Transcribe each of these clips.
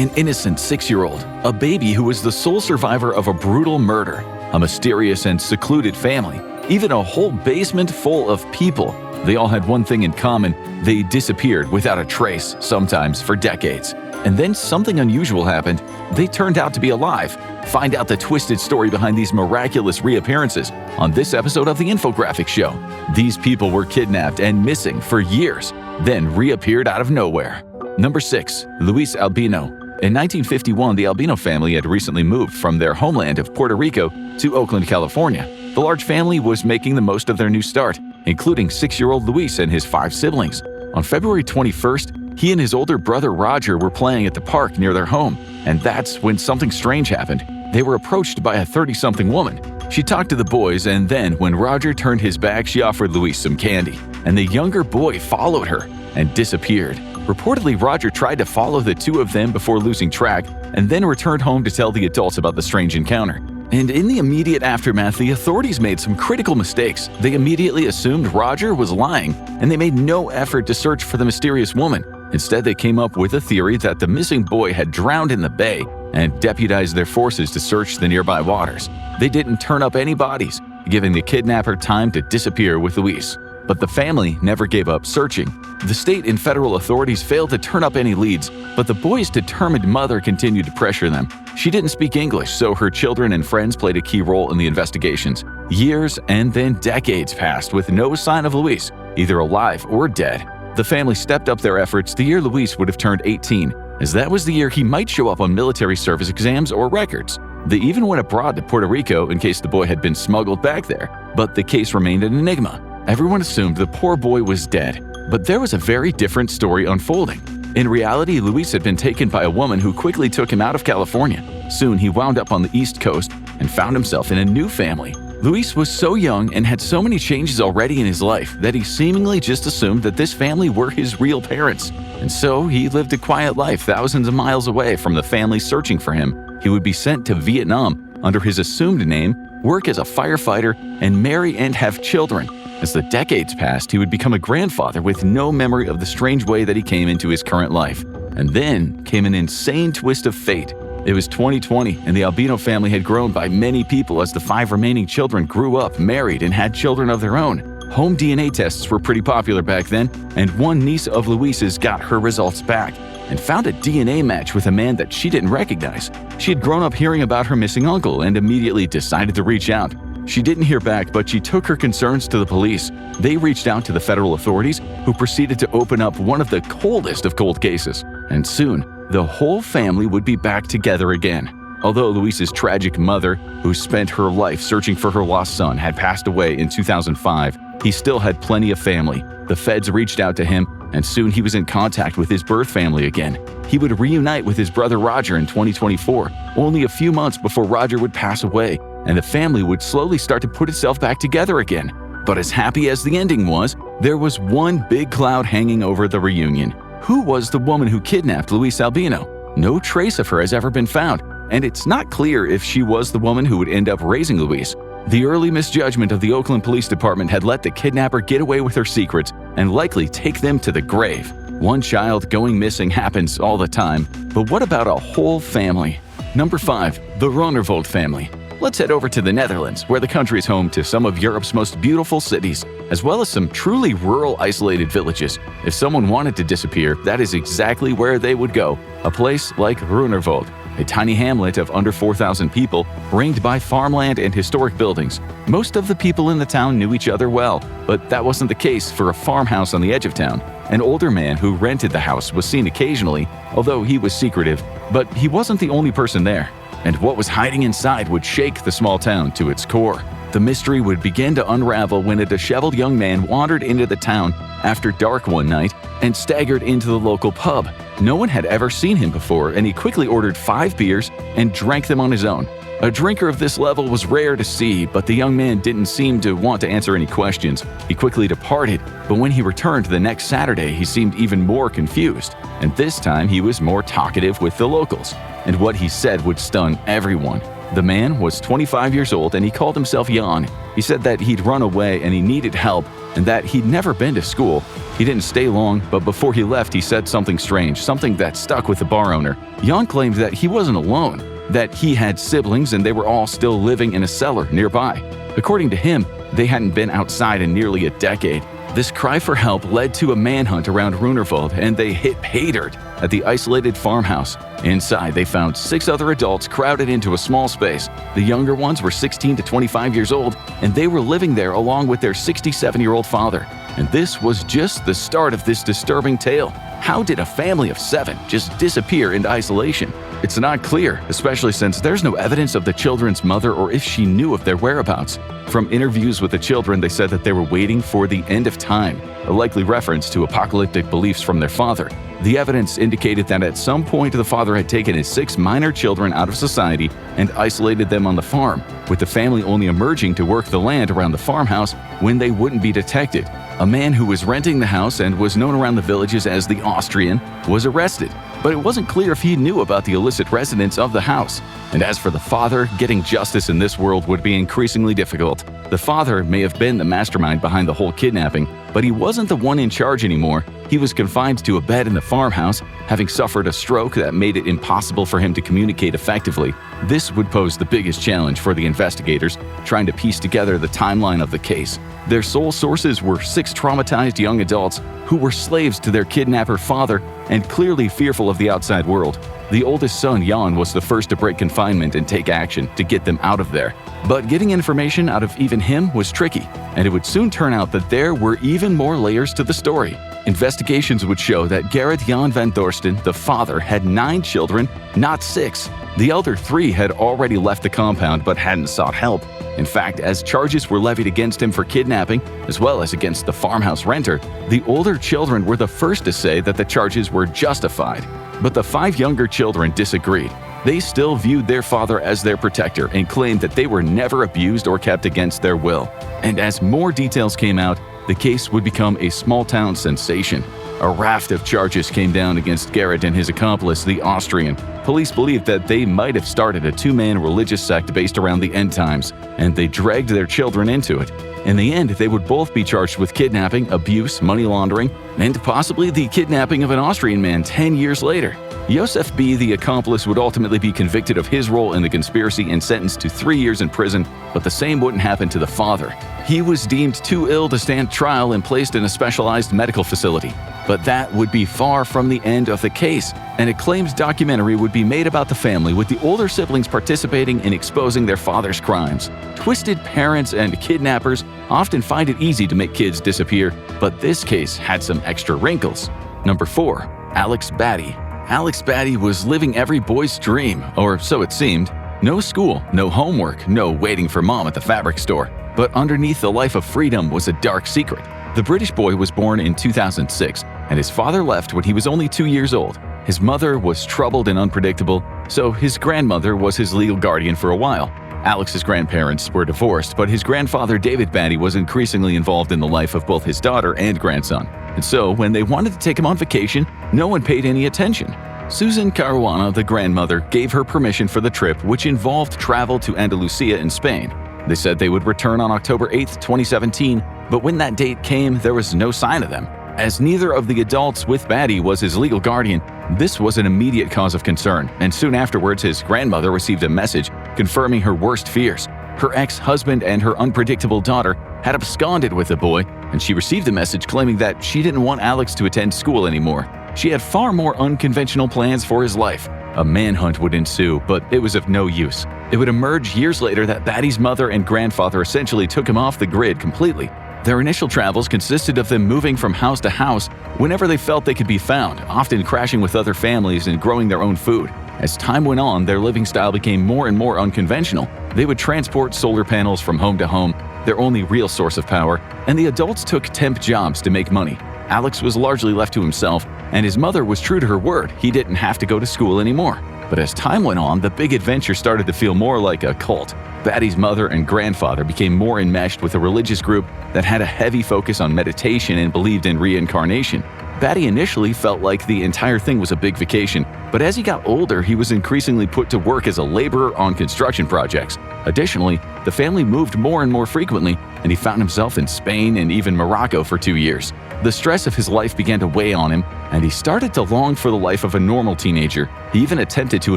An innocent 6-year-old, a baby who was the sole survivor of a brutal murder, a mysterious and secluded family, even a whole basement full of people. They all had one thing in common: they disappeared without a trace, sometimes for decades. And then something unusual happened. They turned out to be alive. Find out the twisted story behind these miraculous reappearances on this episode of The Infographic Show. These people were kidnapped and missing for years, then reappeared out of nowhere. Number 6. Luis Albino. In 1951, the Albino family had recently moved from their homeland of Puerto Rico to Oakland, California. The large family was making the most of their new start, including 6-year-old Luis and his 5 siblings. On February 21st, he and his older brother Roger were playing at the park near their home, and that's when something strange happened. They were approached by a 30-something woman. She talked to the boys, and then when Roger turned his back, she offered Luis some candy, and the younger boy followed her and disappeared. Reportedly, Roger tried to follow the two of them before losing track, and then returned home to tell the adults about the strange encounter. And in the immediate aftermath, the authorities made some critical mistakes. They immediately assumed Roger was lying, and they made no effort to search for the mysterious woman. Instead, they came up with a theory that the missing boy had drowned in the bay and deputized their forces to search the nearby waters. They didn't turn up any bodies, giving the kidnapper time to disappear with Luis. But the family never gave up searching. The state and federal authorities failed to turn up any leads, but the boy's determined mother continued to pressure them. She didn't speak English, so her children and friends played a key role in the investigations. Years and then decades passed with no sign of Luis, either alive or dead. The family stepped up their efforts the year Luis would have turned 18, as that was the year he might show up on military service exams or records. They even went abroad to Puerto Rico in case the boy had been smuggled back there, but the case remained an enigma. Everyone assumed the poor boy was dead, but there was a very different story unfolding. In reality, Luis had been taken by a woman who quickly took him out of California. Soon he wound up on the East Coast and found himself in a new family. Luis was so young and had so many changes already in his life that he seemingly just assumed that this family were his real parents. And so he lived a quiet life thousands of miles away from the family searching for him. He would be sent to Vietnam under his assumed name, work as a firefighter, and marry and have children. As the decades passed, he would become a grandfather with no memory of the strange way that he came into his current life. And then came an insane twist of fate. It was 2020, and the Albino family had grown by many people as the 5 remaining children grew up, married, and had children of their own. Home DNA tests were pretty popular back then, and one niece of Luis's got her results back and found a DNA match with a man that she didn't recognize. She had grown up hearing about her missing uncle and immediately decided to reach out. She didn't hear back, but she took her concerns to the police. They reached out to the federal authorities, who proceeded to open up one of the coldest of cold cases. And soon, the whole family would be back together again. Although Luis's tragic mother, who spent her life searching for her lost son, had passed away in 2005, he still had plenty of family. The feds reached out to him, and soon he was in contact with his birth family again. He would reunite with his brother Roger in 2024, only a few months before Roger would pass away, and the family would slowly start to put itself back together again. But as happy as the ending was, there was one big cloud hanging over the reunion. Who was the woman who kidnapped Luis Albino? No trace of her has ever been found, and it's not clear if she was the woman who would end up raising Luis. The early misjudgment of the Oakland Police Department had let the kidnapper get away with her secrets and likely take them to the grave. One child going missing happens all the time, but what about a whole family? Number 5. The Ronnervold family. Let's head over to the Netherlands, where the country is home to some of Europe's most beautiful cities, as well as some truly rural, isolated villages. If someone wanted to disappear, that is exactly where they would go, a place like Ronnervold, a tiny hamlet of under 4,000 people, ringed by farmland and historic buildings. Most of the people in the town knew each other well, but that wasn't the case for a farmhouse on the edge of town. An older man who rented the house was seen occasionally, although he was secretive, but he wasn't the only person there. And what was hiding inside would shake the small town to its core. The mystery would begin to unravel when a disheveled young man wandered into the town after dark one night and staggered into the local pub. No one had ever seen him before, and he quickly ordered 5 beers and drank them on his own. A drinker of this level was rare to see, but the young man didn't seem to want to answer any questions. He quickly departed, but when he returned the next Saturday, he seemed even more confused. And this time, he was more talkative with the locals. And what he said would stun everyone. The man was 25 years old and he called himself Jan. He said that he'd run away and he needed help, and that he'd never been to school. He didn't stay long, but before he left he said something strange, something that stuck with the bar owner. Jan claimed that he wasn't alone, that he had siblings and they were all still living in a cellar nearby. According to him, they hadn't been outside in nearly a decade. This cry for help led to a manhunt around Runervold, and they hit pay dirt at the isolated farmhouse. Inside, they found 6 other adults crowded into a small space. The younger ones were 16 to 25 years old, and they were living there along with their 67-year-old father. And this was just the start of this disturbing tale. How did a family of 7 just disappear into isolation? It's not clear, especially since there's no evidence of the children's mother or if she knew of their whereabouts. From interviews with the children, they said that they were waiting for the end of time, a likely reference to apocalyptic beliefs from their father. The evidence indicated that at some point the father had taken his 6 minor children out of society and isolated them on the farm, with the family only emerging to work the land around the farmhouse when they wouldn't be detected. A man who was renting the house and was known around the villages as the Austrian was arrested, but it wasn't clear if he knew about the illicit residents of the house. And as for the father, getting justice in this world would be increasingly difficult. The father may have been the mastermind behind the whole kidnapping, but he wasn't the one in charge anymore. He was confined to a bed in the farmhouse, having suffered a stroke that made it impossible for him to communicate effectively. This would pose the biggest challenge for the investigators, trying to piece together the timeline of the case. Their sole sources were 6 traumatized young adults who were slaves to their kidnapper father and clearly fearful of the outside world. The oldest son, Jan, was the first to break confinement and take action to get them out of there. But getting information out of even him was tricky, and it would soon turn out that there were even more layers to the story. Investigations would show that Gerrit Jan van Dorsten, the father, had 9 children, not 6. The elder 3 had already left the compound but hadn't sought help. In fact, as charges were levied against him for kidnapping, as well as against the farmhouse renter, the older children were the first to say that the charges were justified. But the 5 younger children disagreed. They still viewed their father as their protector and claimed that they were never abused or kept against their will. And as more details came out, the case would become a small-town sensation. A raft of charges came down against Gerrit and his accomplice, the Austrian. Police believed that they might have started a 2-man religious sect based around the end times, and they dragged their children into it. In the end, they would both be charged with kidnapping, abuse, money laundering, and possibly the kidnapping of an Austrian man 10 years later. Josef B., the accomplice, would ultimately be convicted of his role in the conspiracy and sentenced to 3 years in prison, but the same wouldn't happen to the father. He was deemed too ill to stand trial and placed in a specialized medical facility. But that would be far from the end of the case. An acclaimed documentary would be made about the family, with the older siblings participating in exposing their father's crimes. Twisted parents and kidnappers often find it easy to make kids disappear, but this case had some extra wrinkles. Number 4. Alex Batty. Alex Batty was living every boy's dream, or so it seemed. No school, no homework, no waiting for mom at the fabric store. But underneath the life of freedom was a dark secret. The British boy was born in 2006, and his father left when he was only 2 years old. His mother was troubled and unpredictable, so his grandmother was his legal guardian for a while. Alex's grandparents were divorced, but his grandfather David Batty was increasingly involved in the life of both his daughter and grandson. And so, when they wanted to take him on vacation, no one paid any attention. Susan Caruana, the grandmother, gave her permission for the trip, which involved travel to Andalusia in Spain. They said they would return on October 8, 2017, but when that date came, there was no sign of them. As neither of the adults with Batty was his legal guardian, this was an immediate cause of concern, and soon afterwards his grandmother received a message confirming her worst fears. Her ex-husband and her unpredictable daughter had absconded with the boy, and she received a message claiming that she didn't want Alex to attend school anymore. She had far more unconventional plans for his life. A manhunt would ensue, but it was of no use. It would emerge years later that Batty's mother and grandfather essentially took him off the grid completely. Their initial travels consisted of them moving from house to house whenever they felt they could be found, often crashing with other families and growing their own food. As time went on, their living style became more and more unconventional. They would transport solar panels from home to home, their only real source of power, and the adults took temp jobs to make money. Alex was largely left to himself, and his mother was true to her word. He didn't have to go to school anymore. But as time went on, the big adventure started to feel more like a cult. Batty's mother and grandfather became more enmeshed with a religious group that had a heavy focus on meditation and believed in reincarnation. Batty initially felt like the entire thing was a big vacation, but as he got older, he was increasingly put to work as a laborer on construction projects. Additionally, the family moved more and more frequently, and he found himself in Spain and even Morocco for 2 years. The stress of his life began to weigh on him, and he started to long for the life of a normal teenager. He even attempted to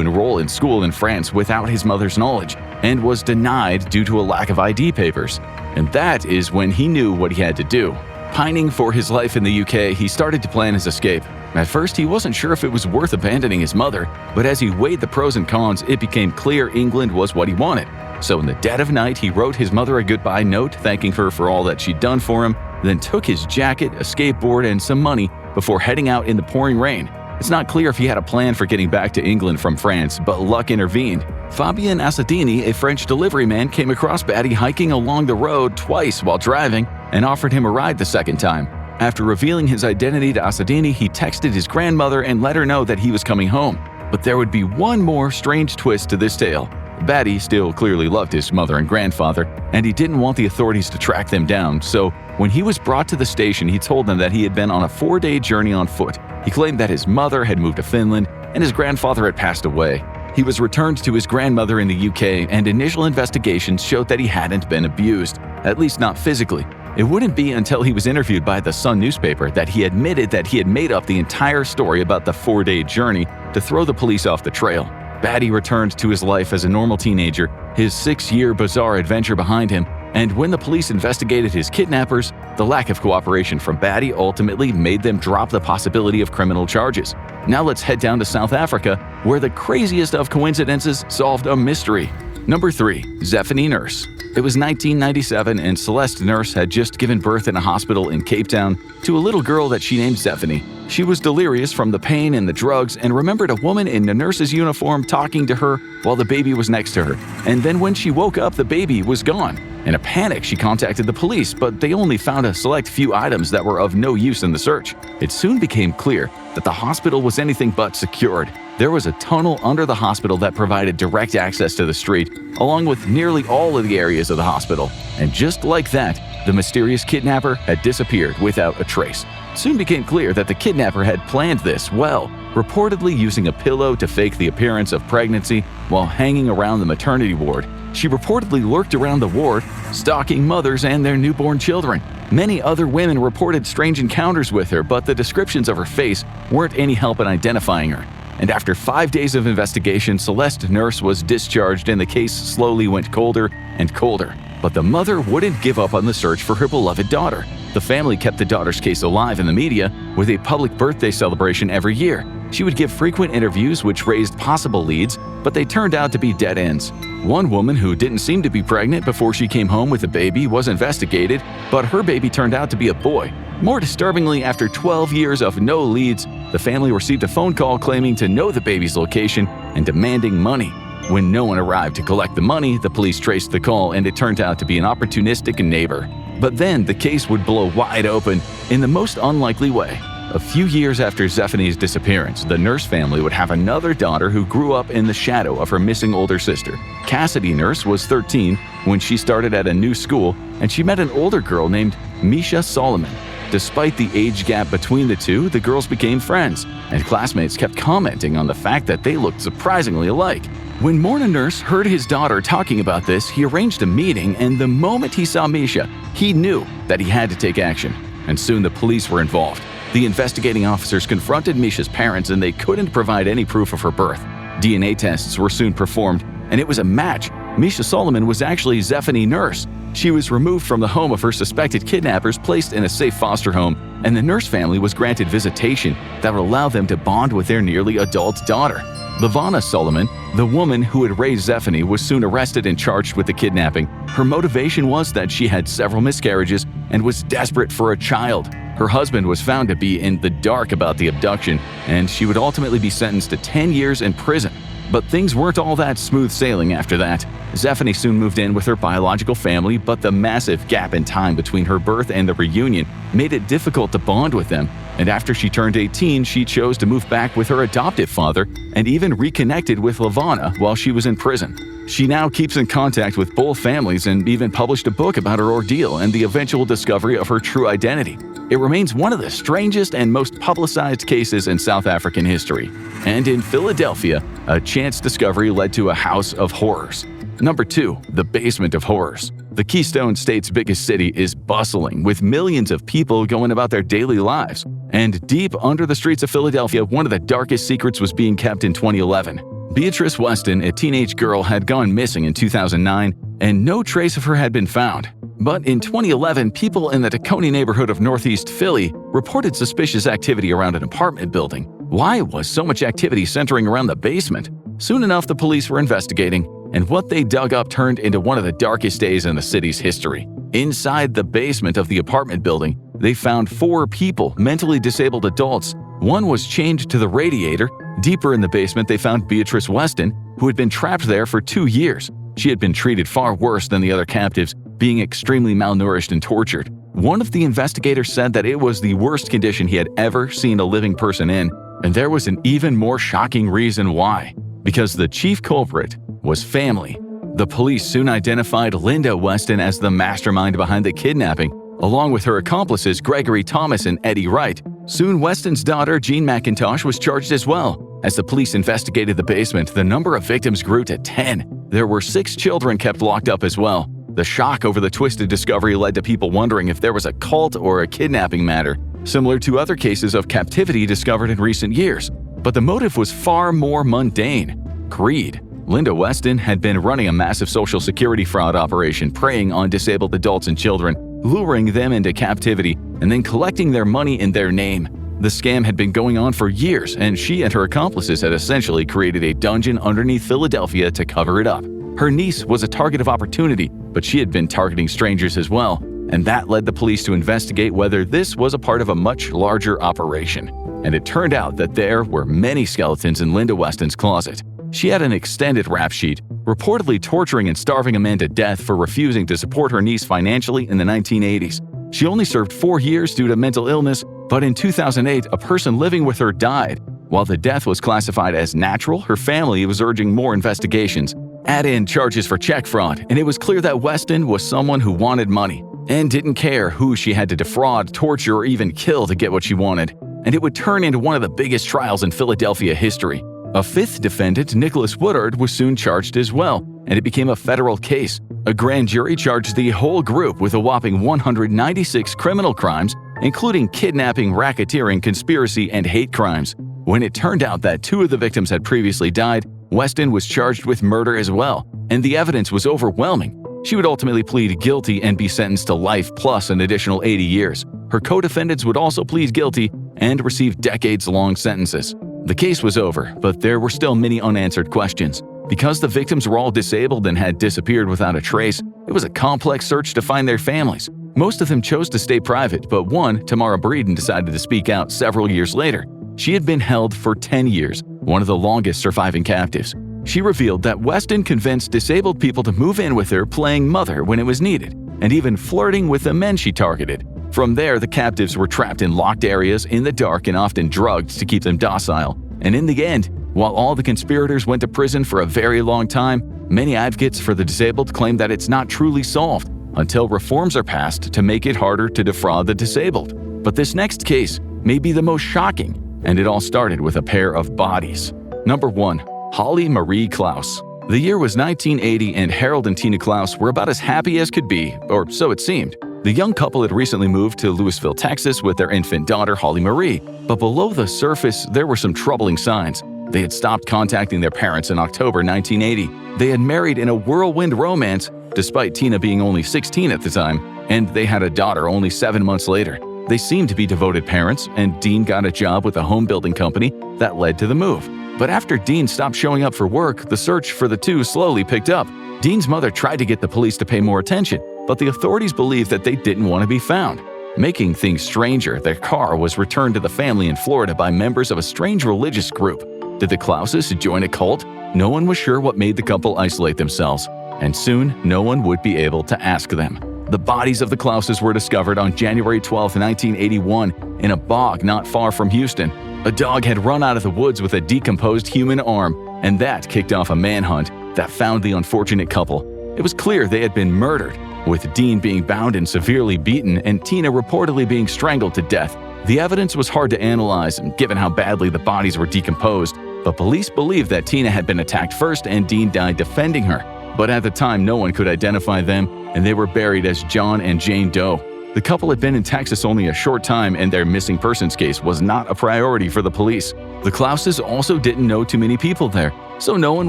enroll in school in France without his mother's knowledge, and was denied due to a lack of ID papers. And that is when he knew what he had to do. Pining for his life in the UK, he started to plan his escape. At first, he wasn't sure if it was worth abandoning his mother, but as he weighed the pros and cons, it became clear England was what he wanted. So in the dead of night, he wrote his mother a goodbye note thanking her for all that she'd done for him, then took his jacket, a skateboard, and some money before heading out in the pouring rain. It's not clear if he had a plan for getting back to England from France, but luck intervened. Fabien Assadini, a French delivery man, came across Batty hiking along the road twice while driving and offered him a ride the second time. After revealing his identity to Assadini, he texted his grandmother and let her know that he was coming home. But there would be one more strange twist to this tale. Batty still clearly loved his mother and grandfather, and he didn't want the authorities to track them down, so when he was brought to the station, he told them that he had been on a 4-day journey on foot. He claimed that his mother had moved to Finland and his grandfather had passed away. He was returned to his grandmother in the UK, and initial investigations showed that he hadn't been abused, at least not physically. It wouldn't be until he was interviewed by the Sun newspaper that he admitted that he had made up the entire story about the 4-day journey to throw the police off the trail. Batty returned to his life as a normal teenager, his 6-year bizarre adventure behind him, and when the police investigated his kidnappers, the lack of cooperation from Batty ultimately made them drop the possibility of criminal charges. Now let's head down to South Africa, where the craziest of coincidences solved a mystery. Number 3. Zephany Nurse. It was 1997 and Celeste Nurse had just given birth in a hospital in Cape Town to a little girl that she named Zephany. She was delirious from the pain and the drugs and remembered a woman in a nurse's uniform talking to her while the baby was next to her. And then when she woke up, the baby was gone. In a panic, she contacted the police, but they only found a select few items that were of no use in the search. It soon became clear that the hospital was anything but secured. There was a tunnel under the hospital that provided direct access to the street, along with nearly all of the areas of the hospital. And just like that, the mysterious kidnapper had disappeared without a trace. It soon became clear that the kidnapper had planned this well, reportedly using a pillow to fake the appearance of pregnancy while hanging around the maternity ward. She reportedly lurked around the ward, stalking mothers and their newborn children. Many other women reported strange encounters with her, but the descriptions of her face weren't any help in identifying her. And after 5 days of investigation, Celeste Nurse was discharged and the case slowly went colder and colder. But the mother wouldn't give up on the search for her beloved daughter. The family kept the daughter's case alive in the media with a public birthday celebration every year. She would give frequent interviews which raised possible leads, but they turned out to be dead ends. One woman who didn't seem to be pregnant before she came home with a baby was investigated, but her baby turned out to be a boy. More disturbingly, after 12 years of no leads, the family received a phone call claiming to know the baby's location and demanding money. When no one arrived to collect the money, the police traced the call and it turned out to be an opportunistic neighbor. But then the case would blow wide open in the most unlikely way. A few years after Zephany's disappearance, the Nurse family would have another daughter who grew up in the shadow of her missing older sister. Cassidy Nurse was 13 when she started at a new school, and she met an older girl named Misha Solomon. Despite the age gap between the two, the girls became friends, and classmates kept commenting on the fact that they looked surprisingly alike. When Morna Nurse heard his daughter talking about this, he arranged a meeting, and the moment he saw Misha, he knew that he had to take action. And soon the police were involved. The investigating officers confronted Misha's parents and they couldn't provide any proof of her birth. DNA tests were soon performed, and it was a match. Misha Solomon was actually Zephany Nurse. She was removed from the home of her suspected kidnappers, placed in a safe foster home, and the Nurse family was granted visitation that would allow them to bond with their nearly adult daughter. Lavana Solomon, the woman who had raised Zephany, was soon arrested and charged with the kidnapping. Her motivation was that she had several miscarriages and was desperate for a child. Her husband was found to be in the dark about the abduction, and she would ultimately be sentenced to 10 years in prison. But things weren't all that smooth sailing after that. Zephany soon moved in with her biological family, but the massive gap in time between her birth and the reunion made it difficult to bond with them. And after she turned 18, she chose to move back with her adoptive father and even reconnected with Lavana while she was in prison. She now keeps in contact with both families and even published a book about her ordeal and the eventual discovery of her true identity. It remains one of the strangest and most publicized cases in South African history. And in Philadelphia, a chance discovery led to a house of horrors. Number 2. The Basement of Horrors. The Keystone State's biggest city is bustling, with millions of people going about their daily lives. And deep under the streets of Philadelphia, one of the darkest secrets was being kept in 2011. Beatrice Weston, a teenage girl, had gone missing in 2009, and no trace of her had been found. But in 2011, people in the Tacony neighborhood of Northeast Philly reported suspicious activity around an apartment building. Why was so much activity centering around the basement? Soon enough, the police were investigating, and what they dug up turned into one of the darkest days in the city's history. Inside the basement of the apartment building, they found 4 people, mentally disabled adults. One was chained to the radiator. Deeper in the basement, they found Beatrice Weston, who had been trapped there for 2 years. She had been treated far worse than the other captives, being extremely malnourished and tortured. One of the investigators said that it was the worst condition he had ever seen a living person in, and there was an even more shocking reason why. Because the chief culprit was family. The police soon identified Linda Weston as the mastermind behind the kidnapping, along with her accomplices Gregory Thomas and Eddie Wright. Soon, Weston's daughter, Jean McIntosh, was charged as well. As the police investigated the basement, the number of victims grew to 10. There were 6 children kept locked up as well. The shock over the twisted discovery led to people wondering if there was a cult or a kidnapping matter, similar to other cases of captivity discovered in recent years. But the motive was far more mundane: greed. Linda Weston had been running a massive social security fraud operation preying on disabled adults and children, luring them into captivity, and then collecting their money in their name. The scam had been going on for years, and she and her accomplices had essentially created a dungeon underneath Philadelphia to cover it up. Her niece was a target of opportunity, but she had been targeting strangers as well, and that led the police to investigate whether this was a part of a much larger operation. And it turned out that there were many skeletons in Linda Weston's closet. She had an extended rap sheet, reportedly torturing and starving a man to death for refusing to support her niece financially in the 1980s. She only served 4 years due to mental illness, but in 2008, a person living with her died. While the death was classified as natural, her family was urging more investigations. Add in charges for check fraud, and it was clear that Weston was someone who wanted money and didn't care who she had to defraud, torture, or even kill to get what she wanted. And it would turn into one of the biggest trials in Philadelphia history. A 5th defendant, Nicholas Woodard, was soon charged as well, and it became a federal case. A grand jury charged the whole group with a whopping 196 criminal crimes, including kidnapping, racketeering, conspiracy, and hate crimes. When it turned out that 2 of the victims had previously died, Weston was charged with murder as well, and the evidence was overwhelming. She would ultimately plead guilty and be sentenced to life plus an additional 80 years. Her co-defendants would also plead guilty and receive decades-long sentences. The case was over, but there were still many unanswered questions. Because the victims were all disabled and had disappeared without a trace, it was a complex search to find their families. Most of them chose to stay private, but one, Tamara Breeden, decided to speak out several years later. She had been held for 10 years, one of the longest surviving captives. She revealed that Weston convinced disabled people to move in with her, playing mother when it was needed, and even flirting with the men she targeted. From there, the captives were trapped in locked areas in the dark and often drugged to keep them docile. And in the end, while all the conspirators went to prison for a very long time, many advocates for the disabled claim that it's not truly solved until reforms are passed to make it harder to defraud the disabled. But this next case may be the most shocking, and it all started with a pair of bodies. Number 1. Holly Marie Klaus. The year was 1980, and Harold and Tina Klaus were about as happy as could be, or so it seemed. The young couple had recently moved to Louisville, Texas with their infant daughter, Holly Marie. But below the surface, there were some troubling signs. They had stopped contacting their parents in October 1980. They had married in a whirlwind romance, despite Tina being only 16 at the time, and they had a daughter only 7 months later. They seemed to be devoted parents, and Dean got a job with a home building company that led to the move. But after Dean stopped showing up for work, the search for the two slowly picked up. Dean's mother tried to get the police to pay more attention, but the authorities believed that they didn't want to be found. Making things stranger, their car was returned to the family in Florida by members of a strange religious group. Did the Klauses join a cult? No one was sure what made the couple isolate themselves, and soon no one would be able to ask them. The bodies of the Klauses were discovered on January 12, 1981, in a bog not far from Houston. A dog had run out of the woods with a decomposed human arm, and that kicked off a manhunt that found the unfortunate couple. It was clear they had been murdered, with Dean being bound and severely beaten and Tina reportedly being strangled to death. The evidence was hard to analyze, given how badly the bodies were decomposed, but police believed that Tina had been attacked first and Dean died defending her. but at the time no one could identify them, and they were buried as John and Jane Doe. The couple had been in Texas only a short time, and their missing persons case was not a priority for the police. The Klauses also didn't know too many people there, so no one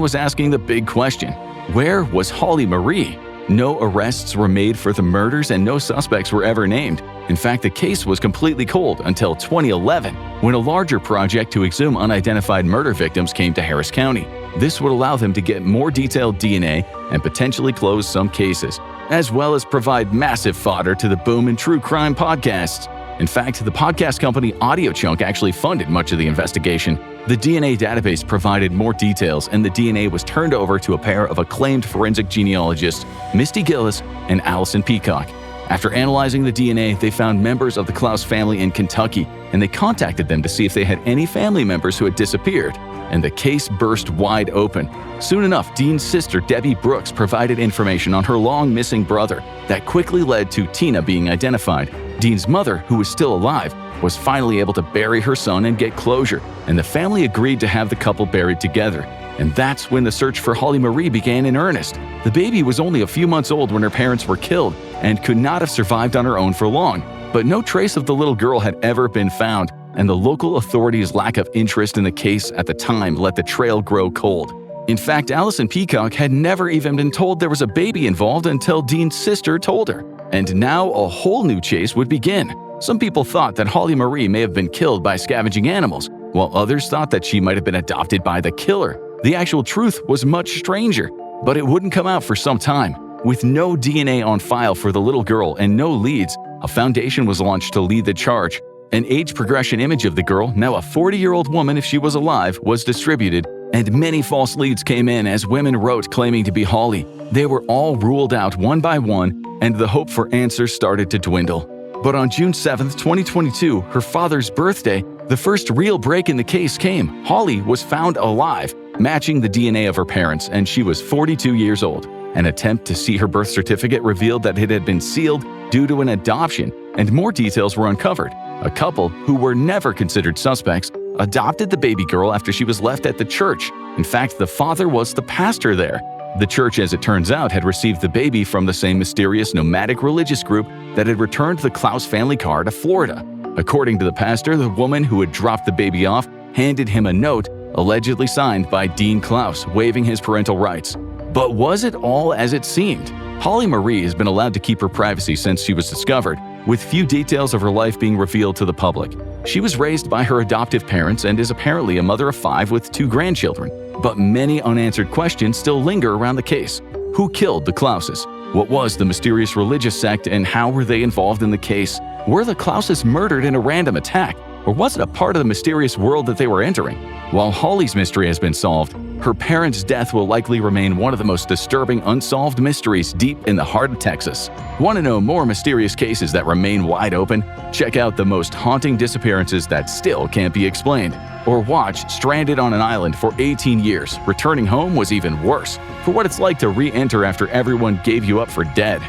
was asking the big question: where was Holly Marie? No arrests were made for the murders and no suspects were ever named. In fact, the case was completely cold until 2011, when a larger project to exhume unidentified murder victims came to Harris County. This would allow them to get more detailed DNA and potentially close some cases, as well as provide massive fodder to the boom in true crime podcasts. In fact, the podcast company Audio Chunk actually funded much of the investigation. The DNA database provided more details, and the DNA was turned over to a pair of acclaimed forensic genealogists, Misty Gillis and Allison Peacock. After analyzing the DNA, they found members of the Klaus family in Kentucky, and they contacted them to see if they had any family members who had disappeared. And the case burst wide open. Soon enough, Dean's sister Debbie Brooks provided information on her long-missing brother that quickly led to Tina being identified. Dean's mother, who was still alive, was finally able to bury her son and get closure, and the family agreed to have the couple buried together. And that's when the search for Holly Marie began in earnest. The baby was only a few months old when her parents were killed and could not have survived on her own for long. But no trace of the little girl had ever been found, and the local authorities' lack of interest in the case at the time let the trail grow cold. In fact, Allison Peacock had never even been told there was a baby involved until Dean's sister told her. And now a whole new chase would begin. Some people thought that Holly Marie may have been killed by scavenging animals, while others thought that she might have been adopted by the killer. The actual truth was much stranger, but it wouldn't come out for some time. With no DNA on file for the little girl and no leads, a foundation was launched to lead the charge. An age progression image of the girl, now a 40-year-old woman if she was alive, was distributed, and many false leads came in as women wrote claiming to be Holly. They were all ruled out one by one, and the hope for answers started to dwindle. But on June 7, 2022, her father's birthday, the first real break in the case came. Holly was found alive, matching the DNA of her parents, and she was 42 years old. An attempt to see her birth certificate revealed that it had been sealed due to an adoption, and more details were uncovered. A couple, who were never considered suspects, adopted the baby girl after she was left at the church. In fact, the father was the pastor there. The church, as it turns out, had received the baby from the same mysterious nomadic religious group that had returned the Klaus family car to Florida. According to the pastor, the woman who had dropped the baby off handed him a note, allegedly signed by Dean Klaus, waiving his parental rights. But was it all as it seemed? Holly Marie has been allowed to keep her privacy since she was discovered, with few details of her life being revealed to the public. She was raised by her adoptive parents and is apparently a mother of 5 with 2 grandchildren. But many unanswered questions still linger around the case. Who killed the Klauses? What was the mysterious religious sect, and how were they involved in the case? Were the Klauses murdered in a random attack, or was it a part of the mysterious world that they were entering? While Holly's mystery has been solved, her parents' death will likely remain one of the most disturbing unsolved mysteries deep in the heart of Texas. Want to know more mysterious cases that remain wide open? Check out the most haunting disappearances that still can't be explained. Or watch Stranded on an Island for 18 years. Returning home was even worse, for what it's like to re-enter after everyone gave you up for dead.